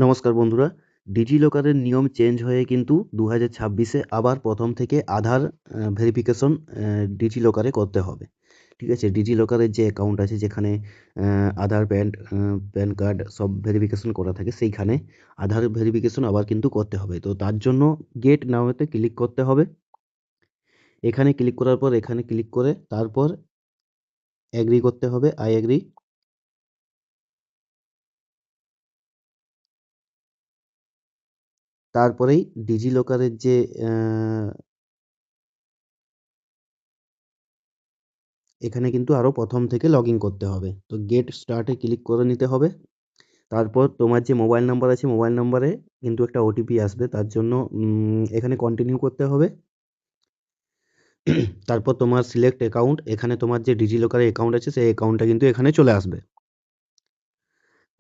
নমস্কার বন্ধুরা, ডিজিলকারের নিয়ম চেঞ্জ হয়ে কিন্তু 2026-এ আবার প্রথম থেকে আধার ভেরিফিকেশন ডিজিলকারে করতে হবে। ঠিক আছে, ডিজিলকারের যে অ্যাকাউন্ট আছে যেখানে আধার প্যান কার্ড সব ভেরিফিকেশন করা থাকে, সেইখানে আধার ভেরিফিকেশন আবার কিন্তু করতে হবে। তো তার জন্য গেট নাওতে ক্লিক করতে হবে। এখানে ক্লিক করার পর এখানে ক্লিক করে তারপর অ্যাগ্রি করতে হবে, আই অ্যাগ্রি। তারপরেই ডিজিলকারের যে এখানে কিন্তু আরও প্রথম থেকে লগ ইন করতে হবে। তো গেট স্টার্টে ক্লিক করে নিতে হবে। তারপর তোমার যে মোবাইল নাম্বার আছে মোবাইল নাম্বারে কিন্তু একটা ওটিপি আসবে, তার জন্য এখানে কন্টিনিউ করতে হবে। তারপর তোমার সিলেক্ট অ্যাকাউন্ট, এখানে তোমার যে ডিজিলকারে অ্যাকাউন্ট আছে সেই অ্যাকাউন্টটা কিন্তু এখানে চলে আসবে।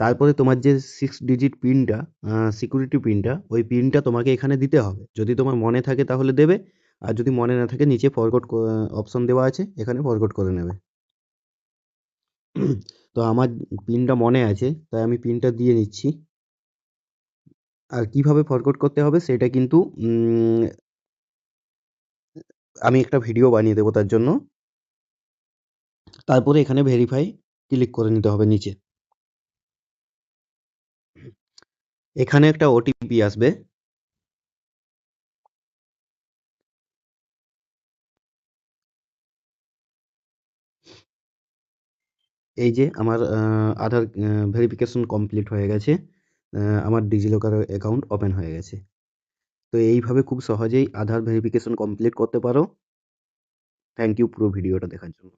তারপরে তোমার যে 6 ডিজিট পিনটা, সিকিউরিটি পিনটা, ওই পিনটা তোমাকে এখানে দিতে হবে। যদি তোমার মনে থাকে তাহলে দেবে, আর যদি মনে না থাকে নিচে ফরগট অপশন দেওয়া আছে, এখানে ফরগট করে নেবে। তো আমার পিনটা মনে আছে, তাই আমি পিনটা দিয়ে নিচ্ছি। আর কিভাবে ফরগট করতে হবে সেটা কিন্তু আমি একটা ভিডিও বানিয়ে দেবো তার জন্য। তারপরে এখানে ভেরিফাই ক্লিক করে নিতে হবে নিচে। এখানে একটা ওটিপি আসবে। এই যে আমার আধার ভেরিফিকেশন কমপ্লিট হয়ে গেছে। আমার ডিজিলকার অ্যাকাউন্ট ওপেন হয়ে গেছে। তো এইভাবে খুব সহজেই আধার ভেরিফিকেশন কমপ্লিট করতে পারো। থ্যাংক ইউ পুরো ভিডিওটা দেখার জন্য।